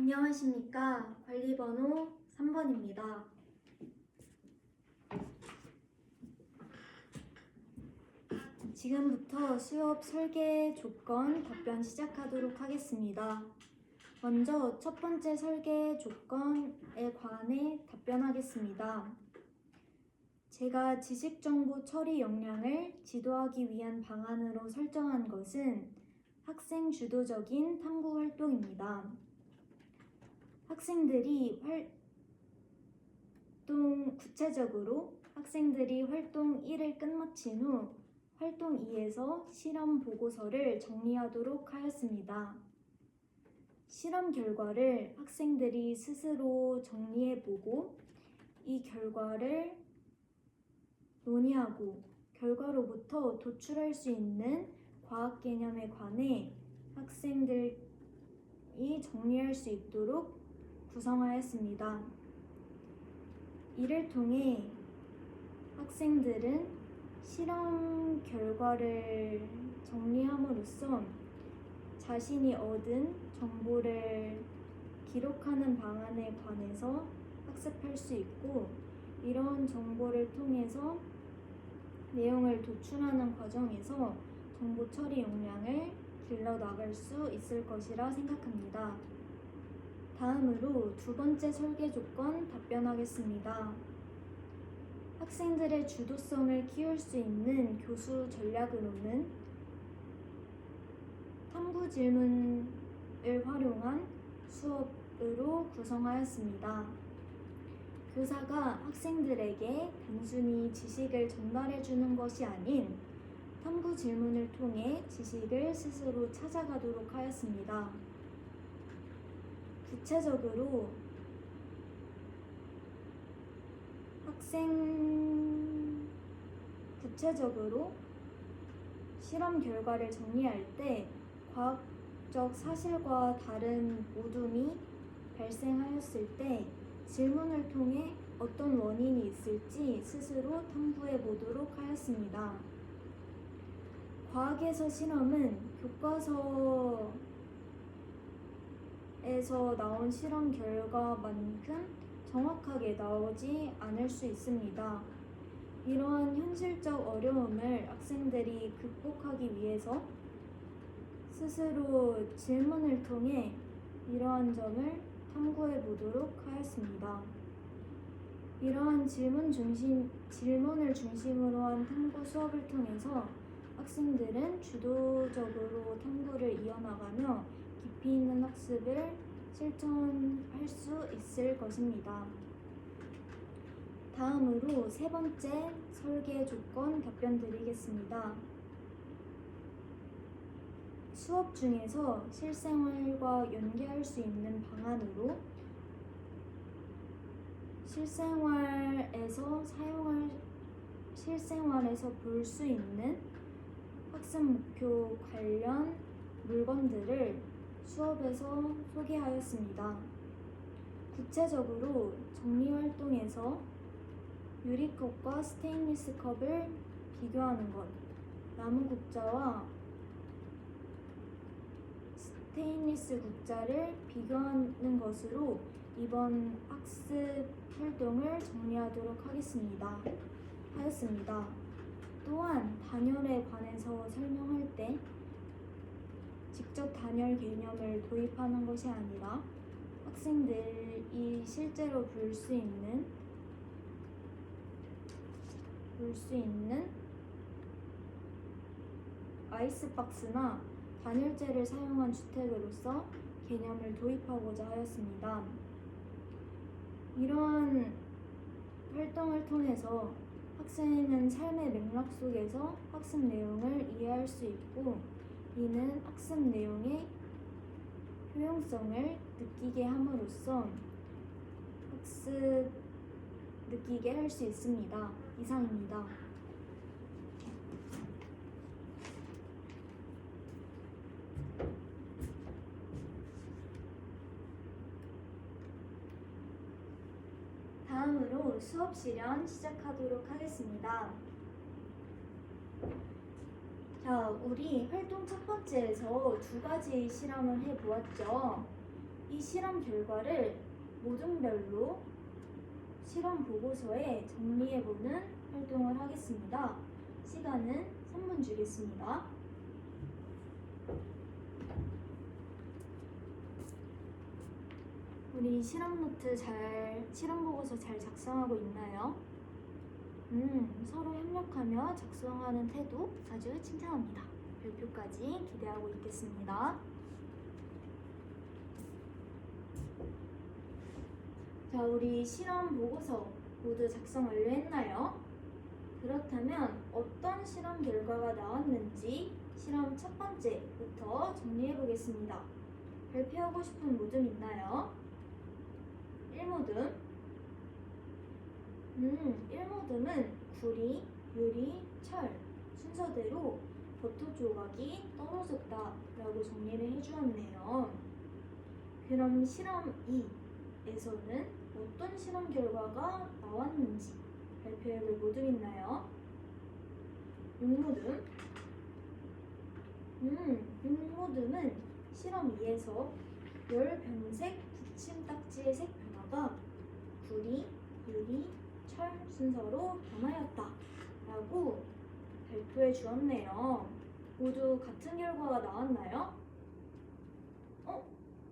안녕하십니까. 관리번호 3번입니다. 지금부터 수업 설계 조건 답변 시작하도록 하겠습니다. 먼저 첫 번째 설계 조건에 관해 답변하겠습니다. 제가 지식정보 처리 역량을 지도하기 위한 방안으로 설정한 것은 학생 주도적인 탐구 활동입니다. 구체적으로 학생들이 활동 1을 끝마친 후 활동 2에서 실험 보고서를 정리하도록 하였습니다. 실험 결과를 학생들이 스스로 정리해보고 이 결과를 논의하고 결과로부터 도출할 수 있는 과학 개념에 관해 학생들이 정리할 수 있도록 구성하였습니다. 이를 통해 학생들은 실험 결과를 정리함으로써 자신이 얻은 정보를 기록하는 방안에 관해서 학습할 수 있고, 이러한 정보를 통해서 내용을 도출하는 과정에서 정보 처리 역량을 길러 나갈 수 있을 것이라 생각합니다. 다음으로 두 번째 설계 조건 답변하겠습니다. 학생들의 주도성을 키울 수 있는 교수 전략으로는 탐구 질문을 활용한 수업으로 구성하였습니다. 교사가 학생들에게 단순히 지식을 전달해주는 것이 아닌 탐구 질문을 통해 지식을 스스로 찾아가도록 하였습니다. 구체적으로 실험 결과를 정리할 때 과학적 사실과 다른 오둠이 발생하였을 때 질문을 통해 어떤 원인이 있을지 스스로 탐구해 보도록 하였습니다. 과학에서 실험은 교과서에서 나온 실험 결과만큼 정확하게 나오지 않을 수 있습니다. 이러한 현실적 어려움을 학생들이 극복하기 위해서 스스로 질문을 통해 이러한 점을 탐구해 보도록 하였습니다. 이러한 질문을 중심으로 한 탐구 수업을 통해서 학생들은 주도적으로 탐구를 이어나가며 깊이 있는 학습을 실천할 수 있을 것입니다. 다음으로 세 번째 설계 조건 답변 드리겠습니다. 수업 중에서 실생활과 연계할 수 있는 방안으로 실생활에서 볼 수 있는 학습 목표 관련 물건들을 수업에서 소개하였습니다. 구체적으로 정리 활동에서 유리컵과 스테인리스 컵을 비교하는 것, 나무 국자와 스테인리스 국자를 비교하는 것으로 이번 학습 활동을 정리하도록 하였습니다. 또한 단열에 관해서 설명할 때 직접 단열 개념을 도입하는 것이 아니라 학생들이 실제로 볼 수 있는 아이스박스나 단열재를 사용한 주택으로서 개념을 도입하고자 하였습니다. 이러한 활동을 통해서 학생은 삶의 맥락 속에서 학습 내용을 이해할 수 있고, 이는 학습 내용의 효용성을 느끼게 함으로써 느끼게 할 수 있습니다. 이상입니다. 다음으로 수업 실현 시작하도록 하겠습니다. 자, 우리 활동 첫 번째에서 두 가지 실험을 해보았죠. 이 실험 결과를 모둠별로 실험 보고서에 정리해보는 활동을 하겠습니다. 시간은 3분 주겠습니다. 우리 실험 보고서 잘 작성하고 있나요? 서로 협력하며 작성하는 태도 아주 칭찬합니다. 발표까지 기대하고 있겠습니다. 자, 우리 실험 보고서 모두 작성 완료했나요? 그렇다면 어떤 실험 결과가 나왔는지 실험 첫 번째부터 정리해 보겠습니다. 발표하고 싶은 모둠 있나요? 1모둠. 1모둠은 구리, 유리, 철 순서대로 버터 조각이 떨어졌다라고 정리를 해주었네요. 그럼 실험 2에서는 어떤 실험 결과가 나왔는지 발표해볼 모둠 있나요? 6모둠. 6모둠은 실험 2에서 열변색 붙임딱지의 색 변화가 구리, 유리, 철 순서로 변하였다 라고 발표해 주었네요. 모두 같은 결과가 나왔나요?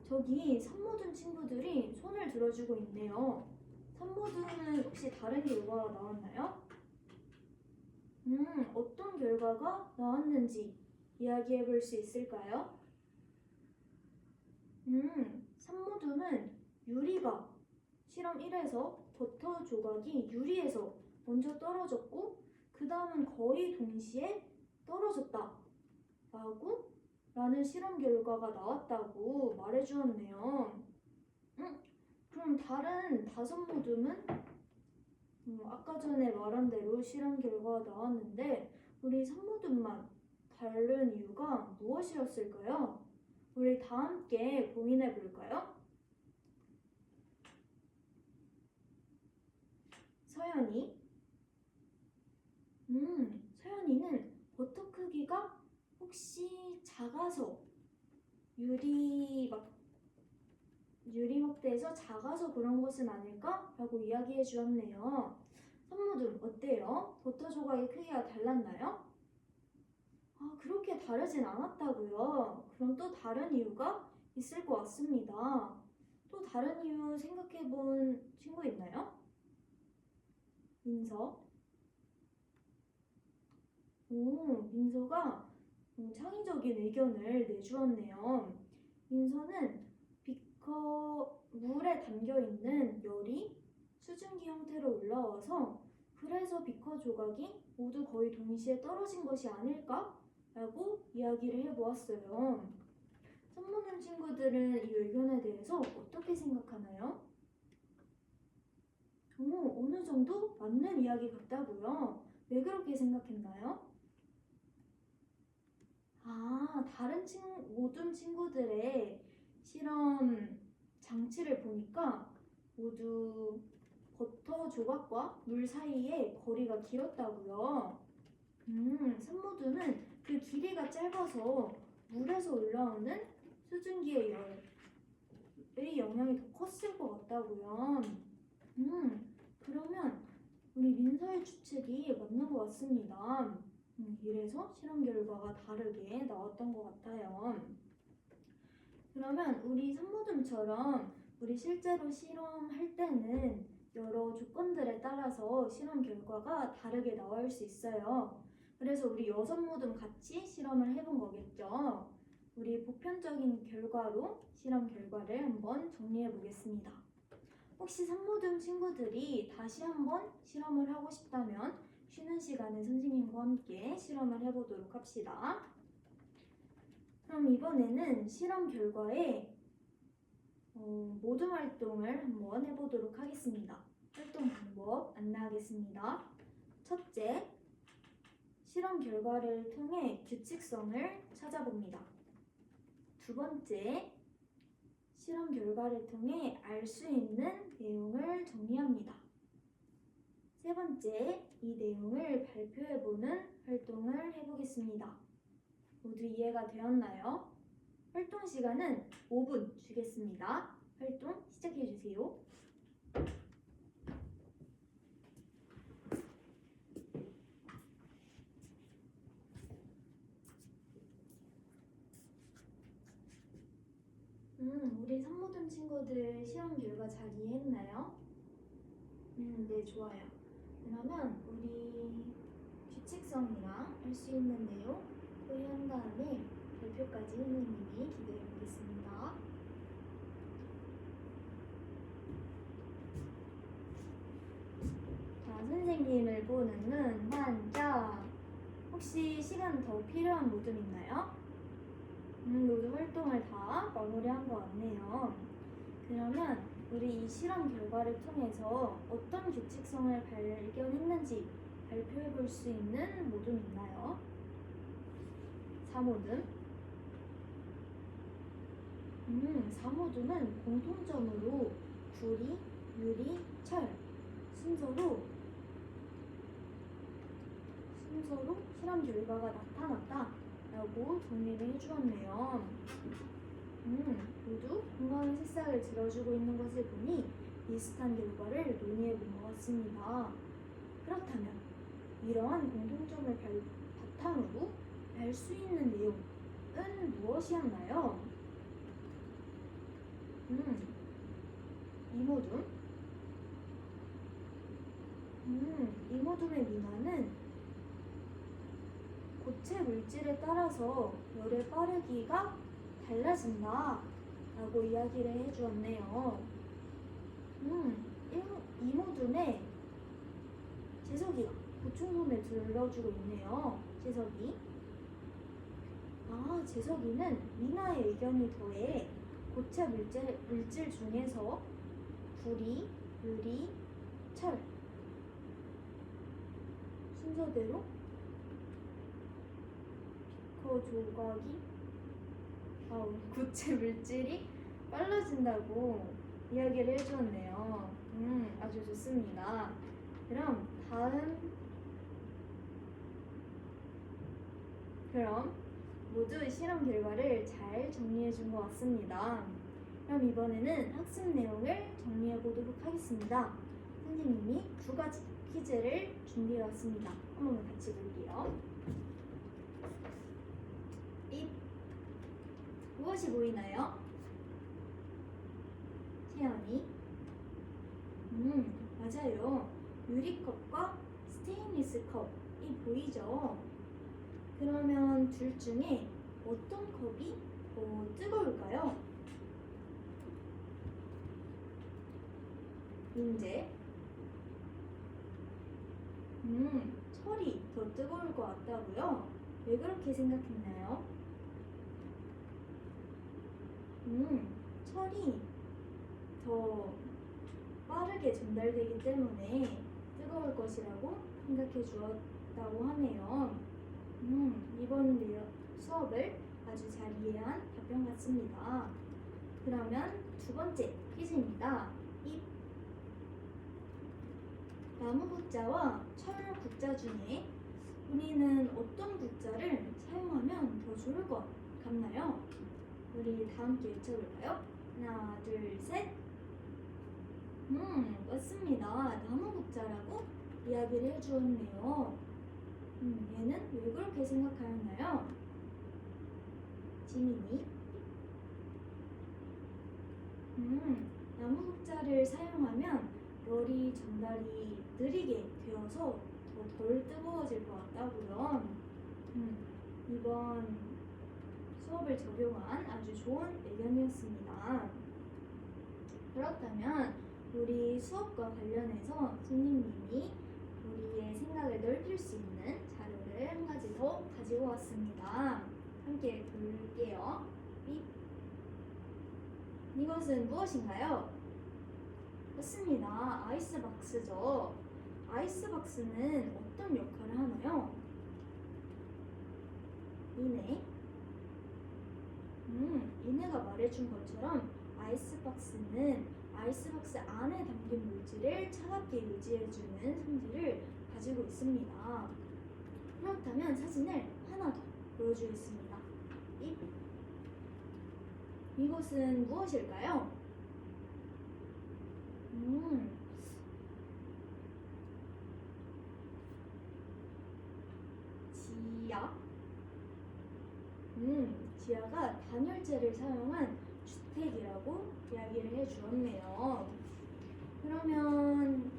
저기 3모둠 친구들이 손을 들어주고 있네요. 3모둠은 혹시 다른 결과가 나왔나요? 어떤 결과가 나왔는지 이야기해 볼 수 있을까요? 3모둠은 유리가 실험 1에서 버터 조각이 유리에서 먼저 떨어졌고 그 다음은 거의 동시에 떨어졌다 라는 실험 결과가 나왔다고 말해주었네요. 그럼 다른 5모둠은 아까 전에 말한 대로 실험 결과가 나왔는데 우리 3모둠만 다른 이유가 무엇이었을까요? 우리 다 함께 고민해 볼까요? 서연이. 서연이는 버터 크기가 혹시 작아서 유리막대에서 작아서 그런 것은 아닐까? 라고 이야기해 주었네요. 3모둠 어때요? 버터 조각의 크기가 달랐나요? 그렇게 다르진 않았다고요. 그럼 또 다른 이유가 있을 것 같습니다. 또 다른 이유 생각해 본 친구 있나요? 민서. 민서가 창의적인 의견을 내주었네요. 민서는 물에 담겨있는 열이 수증기 형태로 올라와서 그래서 비커 조각이 모두 거의 동시에 떨어진 것이 아닐까? 라고 이야기를 해보았어요. 3모둠 친구들은 이 의견에 대해서 어떻게 생각하나요? 어느 정도 맞는 이야기 같다고요. 왜 그렇게 생각했나요? 다른 모든 친구들의 실험 장치를 보니까 모두 버터 조각과 물 사이에 거리가 길었다고요. 3모둠은 그 길이가 짧아서 물에서 올라오는 수증기의 열의 영향이 더 컸을 것 같다고요. 그러면 우리 민서의 추측이 맞는 것 같습니다. 이래서 실험 결과가 다르게 나왔던 것 같아요. 그러면 우리 3모둠처럼 우리 실제로 실험할 때는 여러 조건들에 따라서 실험 결과가 다르게 나올 수 있어요. 그래서 우리 6모둠 같이 실험을 해본 거겠죠. 우리 보편적인 결과로 실험 결과를 한번 정리해 보겠습니다. 혹시 3모둠 친구들이 다시 한번 실험을 하고 싶다면 쉬는 시간에 선생님과 함께 실험을 해보도록 합시다. 그럼 이번에는 실험 결과에 모둠 활동을 한번 해보도록 하겠습니다. 활동 방법 안내하겠습니다. 첫째, 실험 결과를 통해 규칙성을 찾아봅니다. 두 번째, 실험 결과를 통해 알 수 있는 내용을 정리합니다. 세 번째, 이 내용을 발표해보는 활동을 해보겠습니다. 모두 이해가 되었나요? 활동 시간은 5분 주겠습니다. 활동 시작해 주세요. 우리 산모든 친구들 시험 결과 잘 이해했나요? 네, 좋아요. 그러면 우리 규칙성이랑 할 수 있는 내용 토의한 다음에 발표까지 선생님이 기대해 보겠습니다. 자, 선생님을 보는 눈 반짝. 혹시 시간 더 필요한 모든 있나요? 모두 활동을 다 마무리한 것 같네요. 그러면 우리 이 실험 결과를 통해서 어떤 규칙성을 발견했는지 발표해 볼 수 있는 모둠 있나요? 4모둠. 4모둠은 공통점으로 구리, 유리, 철 순서로 실험 결과가 나타났다 라고 정리를 해주었네요. 모두 건강의 새싹을 들어주고 있는 것을 보니 비슷한 결과를 논의해 본 것 같습니다. 그렇다면 이러한 공통점을 바탕으로 알 수 있는 내용은 무엇이었나요? 이모둠. 이모둠의 민화는 고체 물질에 따라서 열의 빠르기가 달라진다 라고 이야기를 해주었네요. 이모둠의 제석이가 보충손을 들어주고 있네요. 제석이. 제석이는 민화의 의견이 더해 고체 물질 중에서 구리, 유리, 철 순서대로 피코 조각이 고체 물질이 빨라진다고 이야기를 해주었네요. 아주 좋습니다. 그럼 모두 실험 결과를 잘 정리해 준 것 같습니다. 그럼 이번에는 학습 내용을 정리해 보도록 하겠습니다. 선생님이 2가지 퀴즈를 준비해 왔습니다. 한번 같이 볼게요. 무엇이 보이나요? 채연이. 맞아요. 유리컵과 스테인리스 컵이 보이죠? 그러면 둘 중에 어떤 컵이 더 뜨거울까요? 민재. 철이 더 뜨거울 것 같다고요? 왜 그렇게 생각했나요? 철이 더 빠르게 전달되기 때문에 뜨거울 것이라고 생각해 주었다고 하네요. 이번 수업을 아주 잘 이해한 답변 같습니다. 그러면 2번째 퀴즈입니다. 나무 국자와 철 국자 중에 우리는 어떤 국자를 사용하면 더 좋을 것 같나요? 우리 다 함께 외쳐볼까요? 하나, 둘, 셋. 맞습니다. 나무 국자라고 이야기를 해주었네요. 얘는 왜 그렇게 생각하였나요? 지민이. 나무 국자를 사용하면 열이 전달이 느리게 되어서 더 덜 뜨거워질 것 같다고요. 이번 수업을 적용한 아주 좋은 의견이었습니다. 그렇다면 우리 수업과 관련해서 선생님이 우리의 생각을 넓힐 수 있는 자료를 한 가지 더 가지고 왔습니다. 함께 볼게요. 이것은 무엇인가요? 맞습니다. 아이스박스죠. 아이스박스는 어떤 역할을 하나요? 이내가 말해준 것처럼 아이스박스는 아이스박스 안에 담긴 물질을 차갑게 유지해주는 성질을 가지고 있습니다. 그렇다면 사진을 하나 더 보여주겠습니다. 이것은 무엇일까요? 음, 지하? 지하가 단열재를 사용한 주택이라고 이야기를 해주었네요. 그러면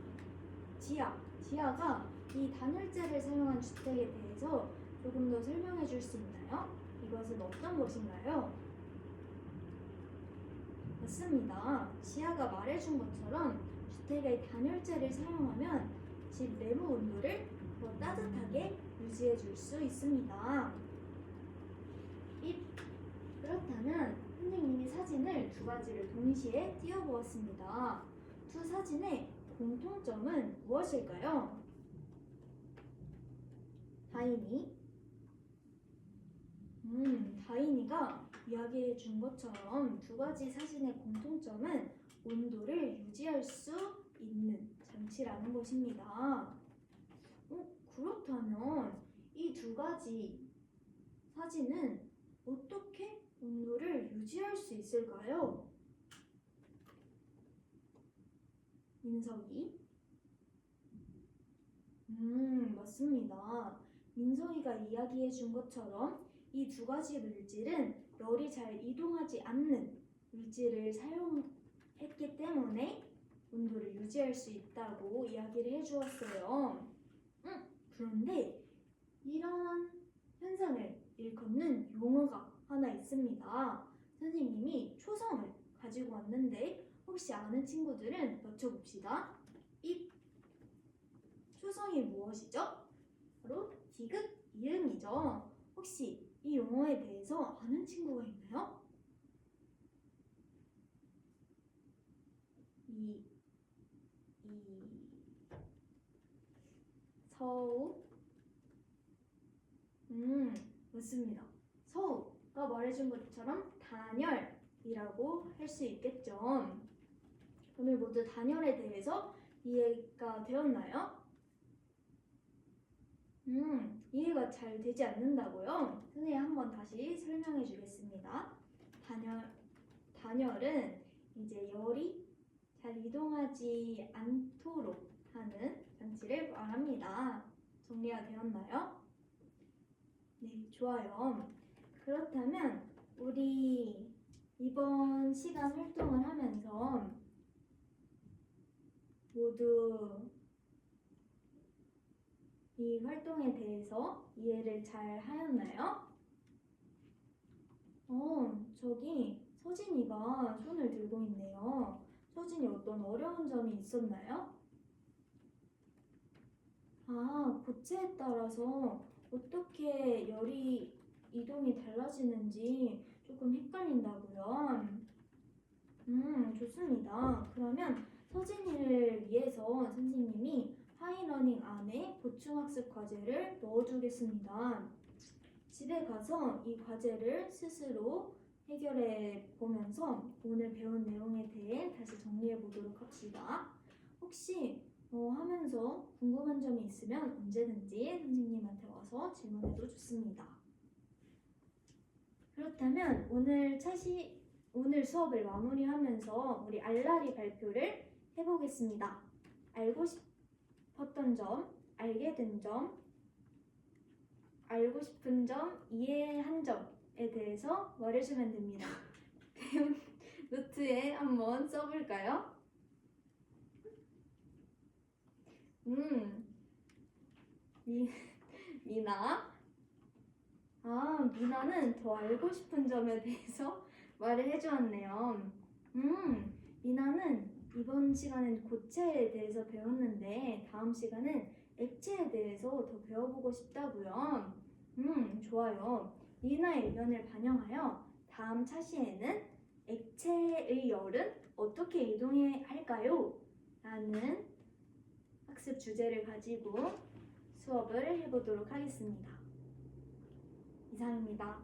지하가 이 단열재를 사용한 주택에 대해서 조금 더 설명해 줄 수 있나요? 이것은 어떤 것인가요? 맞습니다. 지하가 말해준 것처럼 주택의 단열재를 사용하면 집 내부 온도를 더 따뜻하게 유지해 줄 수 있습니다. 그렇다면 선생님이 사진을 두 가지를 동시에 띄워보았습니다. 두 사진의 공통점은 무엇일까요? 다인이가 이야기해 준 것처럼 두 가지 사진의 공통점은 온도를 유지할 수 있는 장치라는 것입니다. 그렇다면 이 두 가지 사진은 어떻게 온도를 유지할 수 있을까요? 민석이? 맞습니다. 민석이가 이야기해 준 것처럼 이 두 가지 물질은 열이 잘 이동하지 않는 물질을 사용했기 때문에 온도를 유지할 수 있다고 이야기를 해 주었어요. 그런데 이런 현상을 일컫는 용어가 하나 있습니다. 선생님이 초성을 가지고 왔는데 혹시 아는 친구들은 맞춰봅시다. 이 초성이 무엇이죠? 바로 디귿, 이응이죠. 혹시 이 용어에 대해서 아는 친구가 있나요? 서우. 맞습니다. 서우가 말해준 것처럼 단열이라고 할 수 있겠죠. 오늘 모두 단열에 대해서 이해가 되었나요? 이해가 잘 되지 않는다고요? 선생님 한번 다시 설명해 주겠습니다. 단열은 이제 열이 잘 이동하지 않도록 하는 장치를 말합니다. 정리가 되었나요? 네, 좋아요. 그렇다면 우리 이번 시간 활동을 하면서 모두 이 활동에 대해서 이해를 잘 하였나요? 저기 서진이가 손을 들고 있네요. 서진이 어떤 어려운 점이 있었나요? 고체에 따라서 어떻게 열이 이동이 달라지는지 조금 헷갈린다고요. 좋습니다. 그러면 서진이를 위해서 선생님이 하이러닝 안에 보충학습 과제를 넣어두겠습니다. 집에 가서 이 과제를 스스로 해결해 보면서 오늘 배운 내용에 대해 다시 정리해 보도록 합시다. 혹시 하면서 궁금한 점이 있으면 언제든지 선생님한테 와서 질문해도 좋습니다. 그렇다면 오늘 수업을 마무리하면서 우리 알라리 발표를 해보겠습니다. 알고 싶었던 점, 알게 된 점, 알고 싶은 점, 이해한 점에 대해서 말해주면 됩니다. 배운 노트에 한번 써볼까요? 미나. 미나는 더 알고 싶은 점에 대해서 말을 해주었네요. 미나는 이번 시간은 고체에 대해서 배웠는데 다음 시간은 액체에 대해서 더 배워보고 싶다고요. 좋아요. 미나의 의견을 반영하여 다음 차시에는 액체의 열은 어떻게 이동해야 할까요? 라는 학습 주제를 가지고 수업을 해보도록 하겠습니다. 이상입니다.